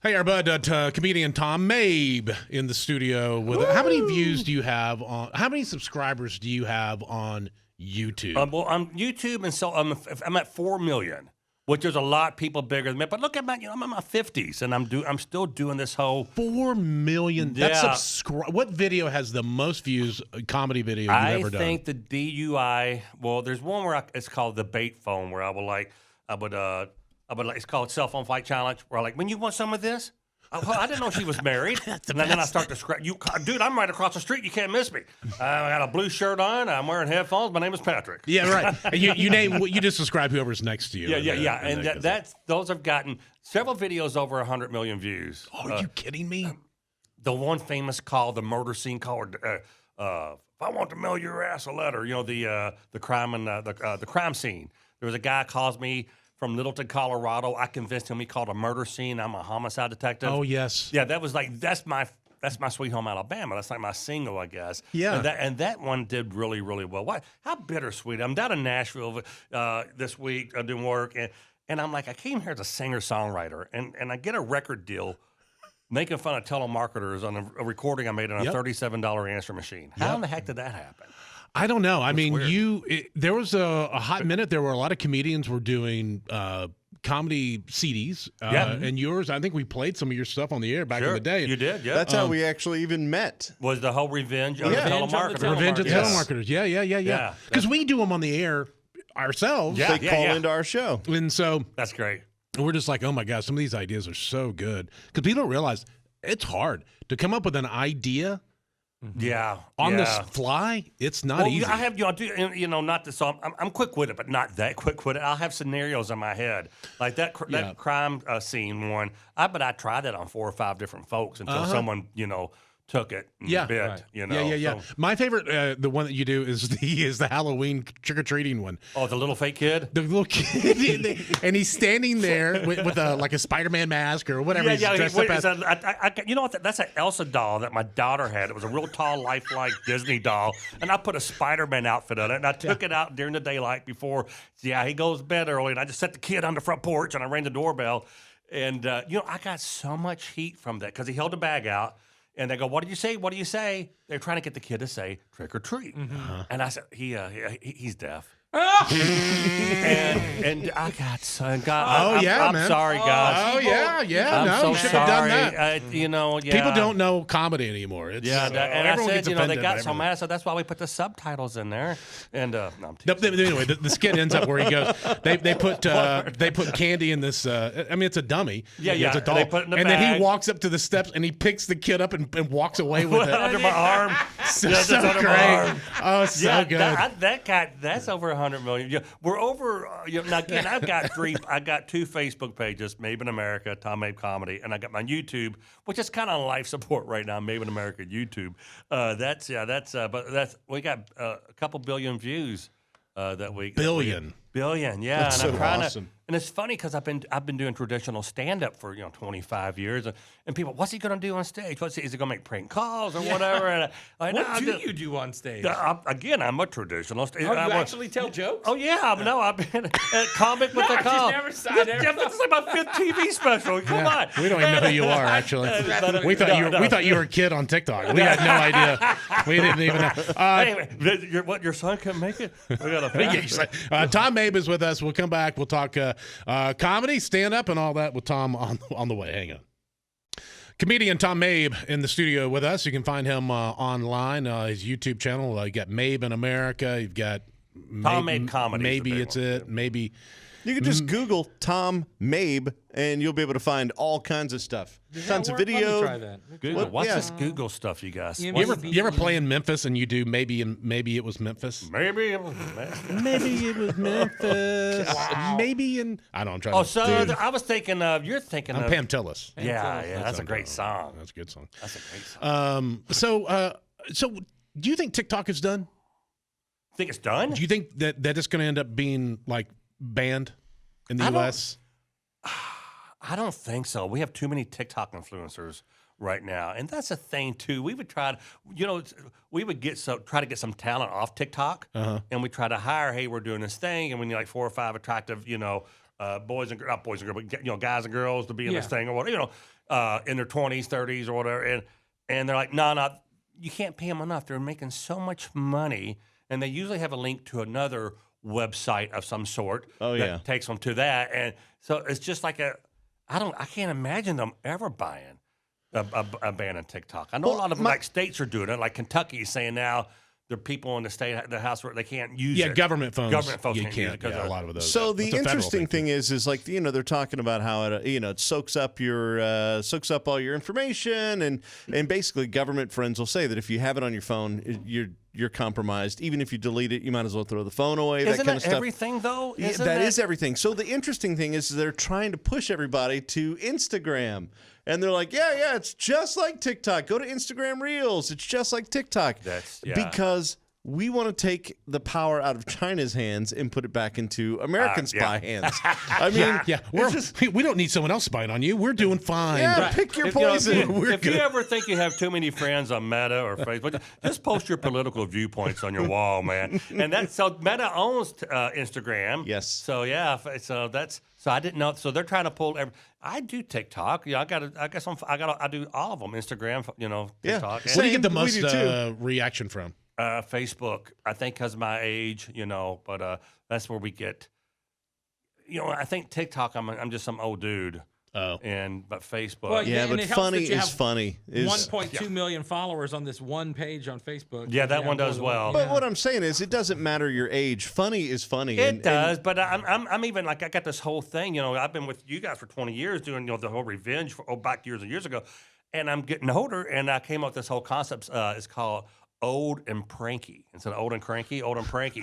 Hey, our bud, comedian Tom Mabe in the studio with How many views do you have on? How many subscribers do you have on YouTube? Well, on YouTube, and so I'm at 4 million, which is a lot of people bigger than me. But look at my, I'm in my 50s, and I'm still doing this whole 4 million. Yeah. That's what video has the most views? Comedy video you've ever done? I think the DUI. Well, there's one where it's called the bait phone, where I would it's called cell phone fight challenge. Where I like, when you want some of this. I didn't know she was married. And then I start to scratch. Dude, I'm right across the street. You can't miss me. I got a blue shirt on. I'm wearing headphones. My name is Patrick. Yeah, right. You just describe whoever's next to you. Yeah. And those have gotten several videos over 100 million views. Oh, are you kidding me? The one famous call, the murder scene called "If I Want to Mail Your Ass a Letter." You know, the crime and the crime scene. There was a guy calls me from Littleton, Colorado. I convinced him he called a murder scene. I'm a homicide detective. Oh, yes. Yeah, that was like, that's my Sweet Home Alabama. That's like my single, I guess. Yeah. And that one did really, really well. Why? How bittersweet. I'm down in Nashville this week doing work, and I'm like, I came here as a singer-songwriter, and I get a record deal making fun of telemarketers on a recording I made on a $37 answer machine. How in the heck did that happen? I don't know. I mean, weird. there was a hot minute there where a lot of comedians were doing comedy CDs. And yours, I think we played some of your stuff on the air back in the day. You did, yeah. That's how we actually even met. Was the whole revenge of the telemarketers. Revenge of the telemarketers. Yeah. Because we do them on the air ourselves. They call into our show. And so that's great. We're just like, oh my gosh, some of these ideas are so good. Because people don't realize it's hard to come up with an idea. Yeah, on the fly, it's not easy. I have, not this. So I'm quick with it, but not that quick with it. I'll have scenarios in my head, like that crime scene one. But I tried that on 4 or 5 different folks until someone, took it and bit, right. Yeah. So. My favorite, the one that you do is the Halloween trick-or-treating one. Oh, the little fake kid? The little kid, and he's standing there with a Spider-Man mask or whatever. You know what? That's an Elsa doll that my daughter had. It was a real tall, lifelike Disney doll, and I put a Spider-Man outfit on it, and I took it out during the daylight before. He goes to bed early, and I just set the kid on the front porch, and I rang the doorbell, and I got so much heat from that because he held the bag out. And they go, what do you say? What do you say? They're trying to get the kid to say trick or treat. Mm-hmm. And I said, he's deaf. and I got so God. I'm sorry, guys. Oh yeah. I'm so you should sorry. have done that. People don't know comedy anymore. And I said, they got so mad. So that's why we put the subtitles in there. And anyway, the skit ends up where he goes. They put candy in this. It's a dummy. Yeah. It's a doll. They put it in the and bag. then he walks up to the steps and he picks the kid up and walks away with it under my arm. So great. Oh, so good. That's over 100 million. Yeah, we're over. Now again, I got 2 Facebook pages: Mabe in America, Tom Mabe Comedy, and I got my YouTube, which is kind of on life support right now. Mabe in America YouTube. We got a couple billion views that week. Billion, yeah. That's and I'm so trying awesome. And it's funny because I've been doing traditional stand up for 25 years, and people, what's he going to do on stage? Is he going to make prank calls or whatever? And what do you do on stage? I'm a traditional. You actually tell jokes? Oh yeah, I've been a comic with a call. This is like my 5th TV special. Come on, we don't even know who you are. Actually, we thought you were a kid on TikTok. We had no idea. We didn't even know. Your son couldn't make it? We got a Tom Mabe is with us. We'll come back. We'll talk comedy, stand up, and all that with Tom on the way. Hang on. Comedian Tom Mabe in the studio with us. You can find him online, his YouTube channel. You got Mabe in America. You've got Tom Mabe Comedy. Maybe it's it. Yeah. Maybe. You can just Google Tom Mabe, and you'll be able to find all kinds of stuff. Tons of videos. Try that. Google. What's this Google stuff, you guys? You ever play in Memphis and you do maybe it was Memphis? Maybe it was Memphis. Maybe it was Memphis. Wow. Maybe in I don't know. I'm trying to. I was thinking of. You're thinking of Pam Tillis. Yeah, that's a great song. That's a good song. That's a great song. So do you think TikTok is done? Think it's done? Do you think that it's going to end up being like banned in the U.S.? I don't think so. We have too many TikTok influencers right now, and that's a thing too. We would try to, try to get some talent off TikTok, and we try to hire. Hey, we're doing this thing, and when you're like 4 or 5 attractive, boys and not boys and girls, but guys and girls to be in this thing or whatever, in their 20s, 30s or whatever, and they're like, no, you can't pay them enough. They're making so much money, and they usually have a link to another website of some sort that takes them to that, and so it's just like I can't imagine them ever buying a ban on TikTok. I know a lot of like states are doing it, like Kentucky is saying now there are people in the house where they can't use it. Government phones. Government phones you can't use it a lot of those. So the interesting thing is like they're talking about how it soaks up all your information and basically government friends will say that if you have it on your phone, you're compromised. Even if you delete it, you might as well throw the phone away. Isn't that kind of stuff. Everything though? That is everything. So the interesting thing is they're trying to push everybody to Instagram. And they're like, yeah, it's just like TikTok. Go to Instagram Reels. It's just like TikTok. Because we want to take the power out of China's hands and put it back into American spy hands. I mean, we don't need someone else spying on you. We're doing fine. Yeah, pick your poison. If you ever think you have too many friends on Meta or Facebook, just post your political viewpoints on your wall, man. And so Meta owns Instagram. Yes. So so I didn't know. So they're trying to pull. I do TikTok. I do all of them. Instagram. TikTok. What do you get the most reaction from? Facebook, I think, because my age, but that's where we get. I think TikTok. I'm just some old dude. Oh, but Facebook. Well, but funny is funny. 1.2 million followers on this one page on Facebook. Yeah, that one does well. But what I'm saying is, it doesn't matter your age. Funny is funny. It does, but I'm even like I got this whole thing. I've been with you guys for 20 years doing the whole revenge back years and years ago, and I'm getting older, and I came up with this whole concept. It's called old and pranky instead of old and cranky,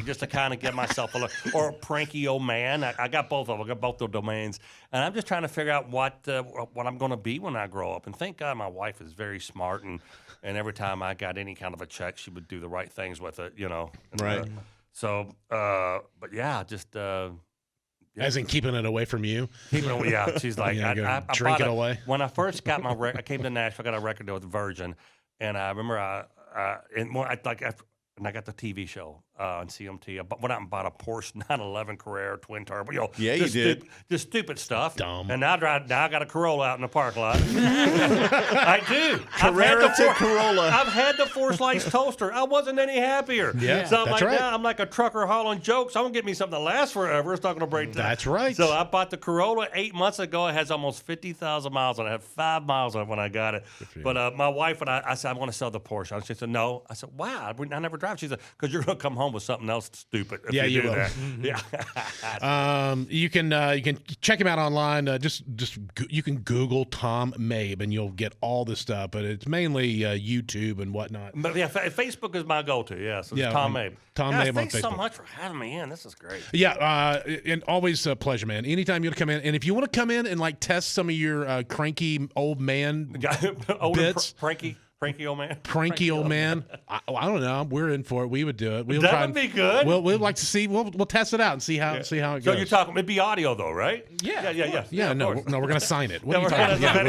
just to kind of give myself a look, or pranky old man. I got both of them. I got both those domains, and I'm just trying to figure out what I'm going to be when I grow up. And thank God my wife is very smart, and every time I got any kind of a check, she would do the right things with it, Right. But yeah, just. As in keeping it away from you? She's like, I drink it away. When I first got my record, I came to Nashville, I got a record deal with Virgin, and I remember and I got the TV show on CMT. I went out and bought a Porsche 911 Carrera twin turbo. Yeah, you did. Just stupid stuff. Dumb. And now I got a Corolla out in the parking lot. I do. Carrera to Corolla. I've had the Four Slice toaster. I wasn't any happier. Yeah, so I'm that's like, right. now I'm like a trucker hauling jokes. I'm going to get me something that lasts forever. It's not going to break down. That's right. So I bought the Corolla 8 months ago. It has almost 50,000 miles on it. I had 5 miles on it when I got it. But my wife and I said, I want to sell the Porsche. And she said, no. I said, why? I never drive. She said, because you're going to come home with something else stupid if you do will. that. Yeah. You can check him out online. You can Google Tom Mabe and you'll get all this stuff. But it's mainly YouTube and whatnot. But yeah, Facebook is my go-to. Yeah, so it's Tom Mabe. Tom Mabe on Facebook. Thanks so much for having me in. This is great. Yeah, and always a pleasure, man. Anytime you want to come in, and if you want to come in and like test some of your cranky old man bits, Pranky old man. Pranky old man. I don't know. We're in for it. We would do it. We'll that would be good. We'd like to see. We'll test it out and see how it goes. So you're talking. It'd be audio though, right? Yeah. Yeah. No, we're gonna sign it. What are you talking about?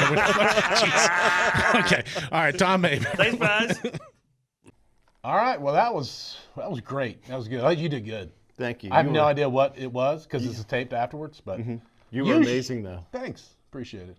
Jeez. Okay. All right, Tom Mabe. Thanks, guys. All right. Well, that was great. That was good. You did good. Thank you. I have no idea what it was because it's taped afterwards, but you were amazing though. Thanks. Appreciate it.